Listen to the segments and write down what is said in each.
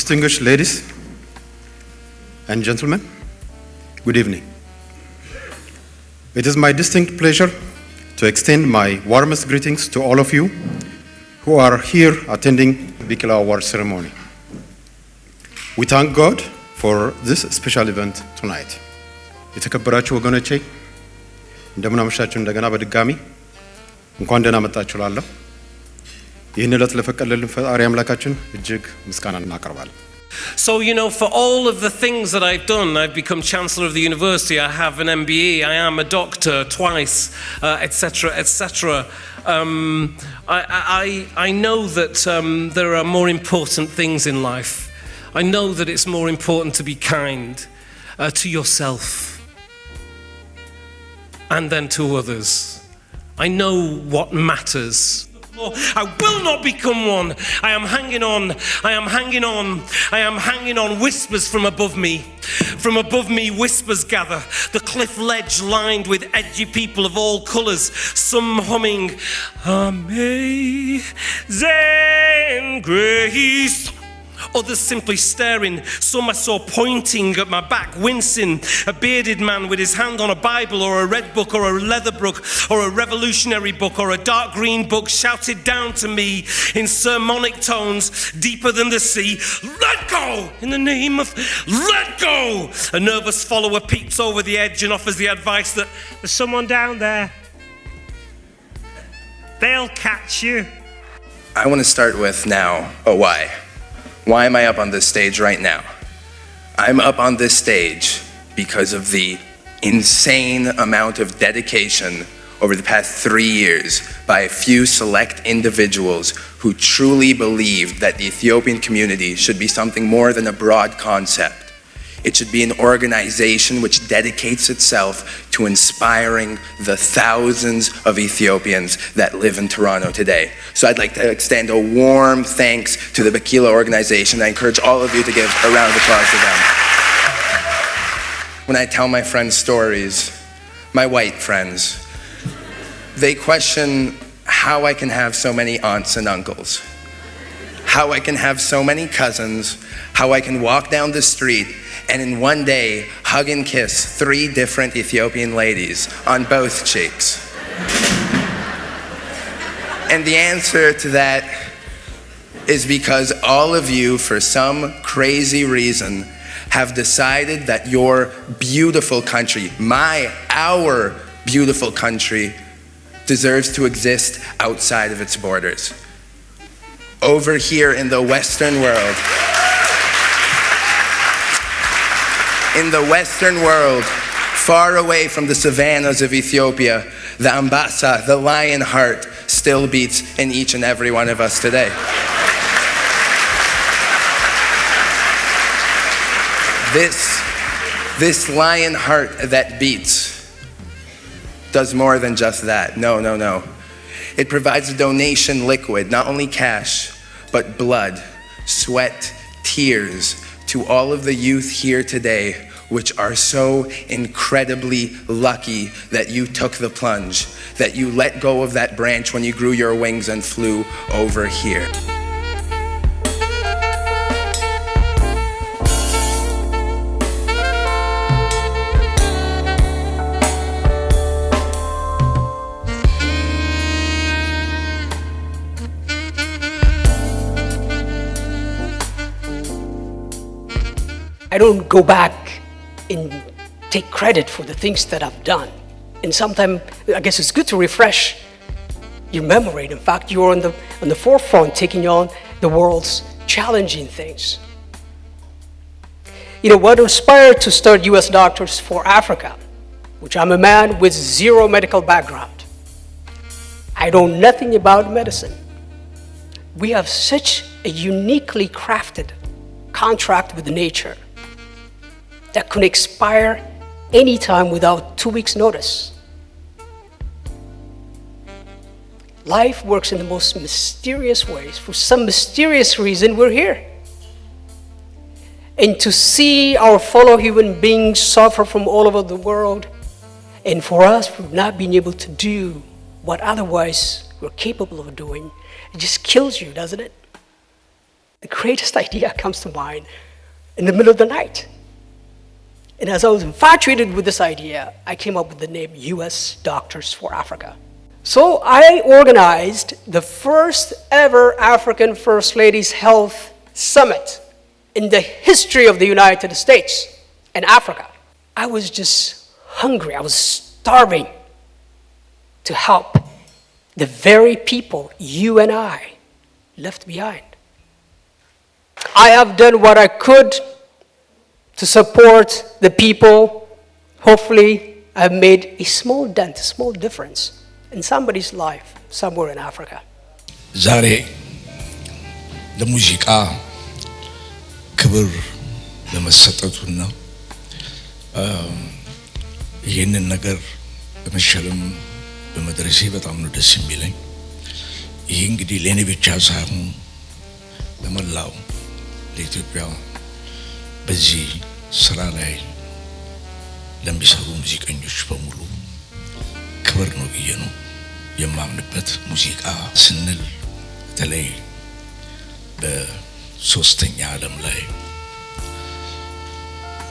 Distinguished ladies and gentlemen, good evening. It is my distinct pleasure to extend my warmest greetings to all of you who are here attending Bikila Award ceremony. We thank God for this special event tonight. የተከበራችሁ ወገኖቼ እንደምን አመሻችሁ እንደገና በድጋሚ እንኳን ደህና መጣችሁ ላለሁ ይህን ዕለት ለፈቀደልን ፈጣሪ አምላካችን እጅግ ምስጋና እናቀርባለን። So, for all of the things that I've done, I've become Chancellor of the University, I have an MBA, I am a doctor twice, etc., etc. I know that there are more important things in life. I know that it's more important to be kind to yourself and then to others. I know what matters. I will not become one. I am hanging on. I am hanging on. I am hanging on. Whispers from above me. From above me, whispers gather. The cliff ledge lined with edgy people of all colours. Some humming, Amazing Grace. Others simply staring. Some I saw pointing at my back, wincing. A bearded man with his hand on a Bible or a red book or a leather book or a revolutionary book or a dark green book shouted down to me in sermonic tones deeper than the sea, "Let go! In the name of let go!" A nervous follower peeps over the edge and offers the advice that there's someone down there. They'll catch you. I want to start with now a why. Why am I up on this stage right now? I'm up on this stage because of the insane amount of dedication over the past 3 years by a few select individuals who truly believed that the Ethiopian community should be something more than a broad concept. It should be an organization which dedicates itself to inspiring the thousands of Ethiopians that live in Toronto today. So I'd like to extend a warm thanks to the Bikila organization. I encourage all of you to give a round of applause to them. When I tell my friends stories, my white friends, they question how I can have so many aunts and uncles, how I can have so many cousins, how I can walk down the street and in one day hug and kiss 3 different Ethiopian ladies on both cheeks. And the answer to that is because all of you, for some crazy reason, have decided that your beautiful country, our beautiful country, deserves to exist outside of its borders. Over here in the Western world, far away from the savannas of Ethiopia, the Ambassa, the lion heart, still beats in each and every one of us today. This lion heart that beats does more than just that. No. It provides a donation liquid, not only cash, but blood, sweat, tears, to all of the youth here today, which are so incredibly lucky that you took the plunge, that you let go of that branch when you grew your wings and flew over here. I don't go back and take credit for the things that I've done. And sometimes, I guess it's good to refresh your memory. In fact, you're on the forefront taking on the world's challenging things. What inspired to start U.S. Doctors for Africa, which I'm a man with 0 medical background. I know nothing about medicine. We have such a uniquely crafted contract with nature that could expire anytime without 2 weeks' notice. Life works in the most mysterious ways. For some mysterious reason, we're here. And to see our fellow human beings suffer from all over the world, and for us for not being able to do what otherwise we're capable of doing, it just kills you, doesn't it? The greatest idea comes to mind in the middle of the night. And as I was infatuated with this idea, I came up with the name US Doctors for Africa. So I organized the first ever African First Ladies Health Summit in the history of the United States and Africa. I was just hungry, I was starving to help the very people you and I left behind. I have done what I could to support the people. Hopefully, I've made a small dent, a small difference in somebody's life somewhere in Africa. ዛሬ ለሙዚቃ ክብር ለመሰጠቱና ይህንን ነገር በመሸለም በመድረሴ በጣም ነው ደስ የሚለኝ። ይህ እንግዲህ ለኔ ብቻ ሳይሆን ለመላው ለኢትዮጵያ በዚህ ስራ ላይ ለሚሰሩ ሙዚቀኞች በሙሉ ክብር ነው ብዬ ነው የማምንበት። ሙዚቃ ስንል በተለይ በሶስተኛ ዓለም ላይ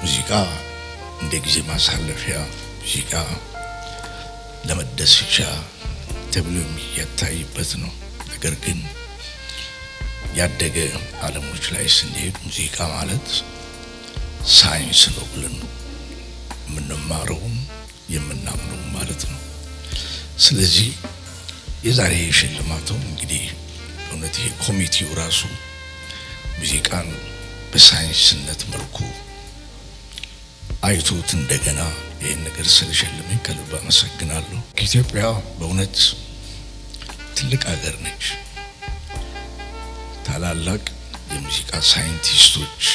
ሙዚቃ እንደ ጊዜ ማሳለፊያ፣ ሙዚቃ ለመደሰቻ ተብሎ የሚታይበት ነው። ነገር ግን ያደገ ዓለሞች ላይ ስንሄድ ሙዚቃ ማለት ሳይንስ ነው ብለን የምንማረው የምናምነው ማለት ነው። ስለዚህ የዛሬ ሽልማቱ እንግዲህ እውነት ይሄ ኮሚቴው ራሱ ሙዚቃን በሳይንስነት መልኩ አይቶት እንደገና ይሄን ነገር ስለሸለመኝ ከልብ አመሰግናለሁ። ኢትዮጵያ በእውነት ትልቅ ሀገር ነች። ታላላቅ የሙዚቃ ሳይንቲስቶች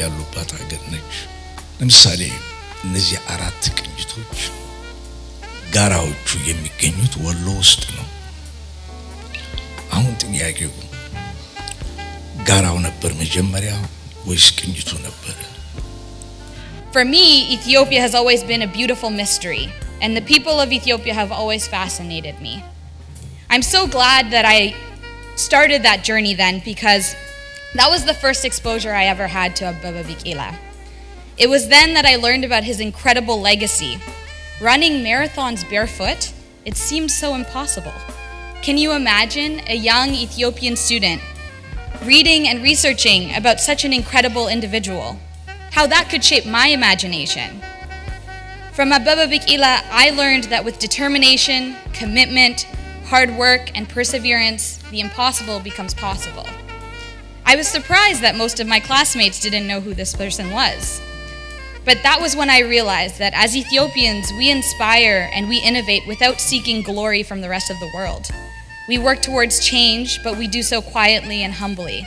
ያሉባት ሀገር ነች። ለምሳሌ እነዚህ አራት ቅኝቶች ጋራዎቹ የሚገኙት ወሎ ውስጥ ነው። አሁን ጥያቄው ጋራው ነበር መጀመሪያ ወይስ ቅኝቱ ነበር? For me, Ethiopia has always been a beautiful mystery, and the people of Ethiopia have always fascinated me. I'm so glad that I started that journey then, because that was the first exposure I ever had to Bikila. It was then that I learned about his incredible legacy. Running marathons barefoot, it seemed so impossible. Can you imagine a young Ethiopian student reading and researching about such an incredible individual? How that could shape my imagination. From Bikila, I learned that with determination, commitment, hard work, and perseverance, the impossible becomes possible. I was surprised that most of my classmates didn't know who this person was. But that was when I realized that as Ethiopians, we inspire and we innovate without seeking glory from the rest of the world. We work towards change, but we do so quietly and humbly.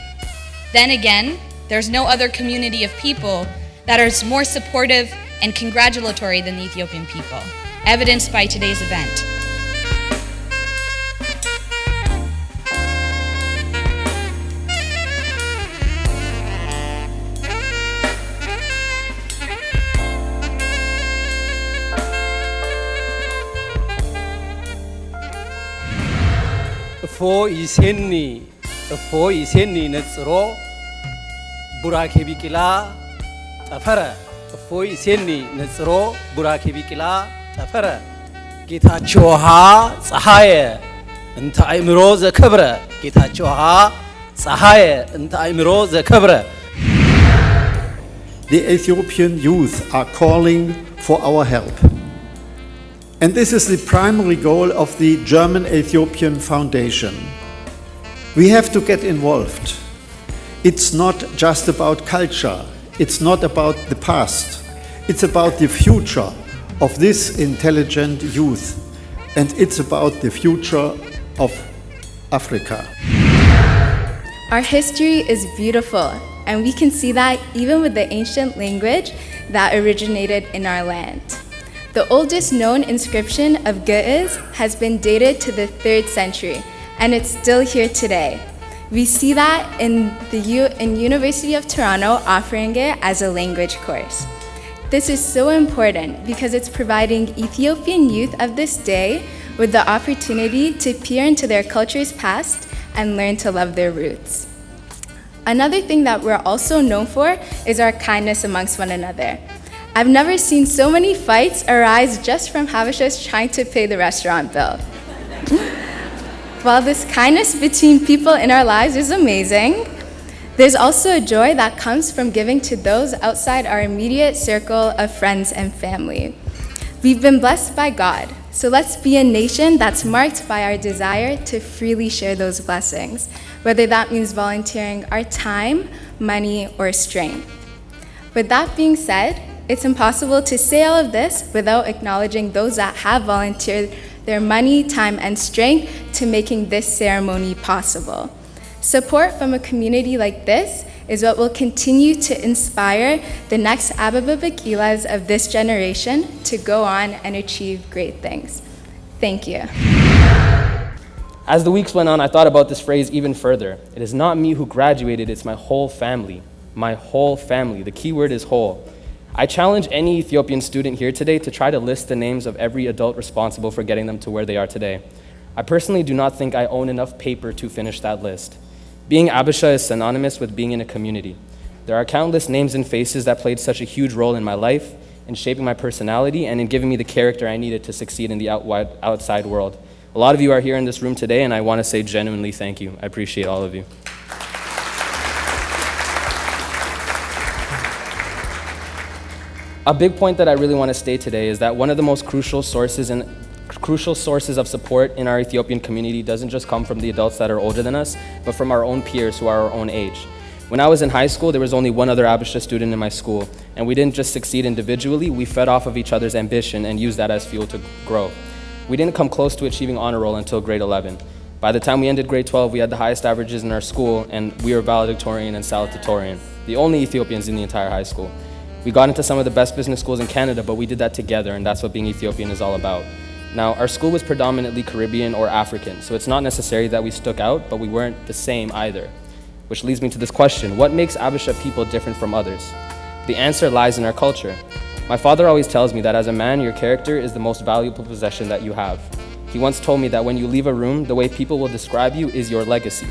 Then again, there's no other community of people that are more supportive and congratulatory than the Ethiopian people, evidenced by today's event. እፎ ይሴኒ ነጽሮ ቡራኬ ቢቂላ ጠፈረ እፎ ይሴኒ ነጽሮ ቡራኬ ቢቂላ ጠፈረ ጌታቸውሃ ፀሐየ እንተ አእምሮ ዘከብረ ጌታቸውሃ ፀሐየ እንተ አእምሮ ዘከብረ. The Ethiopian youth are calling for our help. And this is the primary goal of the German Ethiopian Foundation. We have to get involved. It's not just about culture. It's not about the past. It's about the future of this intelligent youth. And it's about the future of Africa. Our history is beautiful, and we can see that even with the ancient language that originated in our land. The oldest known inscription of Ge'ez has been dated to the 3rd century, and it's still here today. We see that in University of Toronto offering it as a language course. This is so important because it's providing Ethiopian youth of this day with the opportunity to peer into their culture's past and learn to love their roots. Another thing that we're also known for is our kindness amongst one another. I've never seen so many fights arise just from Habeshas trying to pay the restaurant bill. While this kindness between people in our lives is amazing, there's also a joy that comes from giving to those outside our immediate circle of friends and family. We've been blessed by God, so let's be a nation that's marked by our desire to freely share those blessings, whether that means volunteering our time, money, or strength. With that being said, it's impossible to say all of this without acknowledging those that have volunteered their money, time, and strength to making this ceremony possible. Support from a community like this is what will continue to inspire the next Ababa Bikilas of this generation to go on and achieve great things. Thank you. As the weeks went on, I thought about this phrase even further. It is not me who graduated, it's my whole family. My whole family. The key word is whole. I challenge any Ethiopian student here today to try to list the names of every adult responsible for getting them to where they are today. I personally do not think I own enough paper to finish that list. Being Abisha is synonymous with being in a community. There are countless names and faces that played such a huge role in my life, in shaping my personality, and in giving me the character I needed to succeed in the outside world. A lot of you are here in this room today, and I want to say genuinely thank you. I appreciate all of you. A big point that I really want to state today is that one of the most crucial sources of support in our Ethiopian community doesn't just come from the adults that are older than us, but from our own peers who are our own age. When I was in high school, there was only one other Abisha student in my school, and we didn't just succeed individually, we fed off of each other's ambition and used that as fuel to grow. We didn't come close to achieving honor roll until grade 11. By the time we ended grade 12, we had the highest averages in our school, and we were valedictorian and salutatorian, the only Ethiopians in the entire high school. We got into some of the best business schools in Canada, but we did that together, and that's what being Ethiopian is all about. Now, our school was predominantly Caribbean or African, so it's not necessary that we stuck out, but we weren't the same either. Which leads me to this question: what makes Abisha people different from others? The answer lies in our culture. My father always tells me that as a man, your character is the most valuable possession that you have. He once told me that when you leave a room, the way people will describe you is your legacy.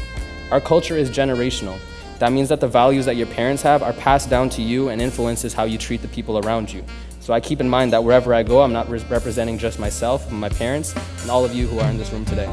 Our culture is generational. That means that the values that your parents have are passed down to you and influences how you treat the people around you. So I keep in mind that wherever I go, I'm not representing just myself, but my parents, and all of you who are in this room today.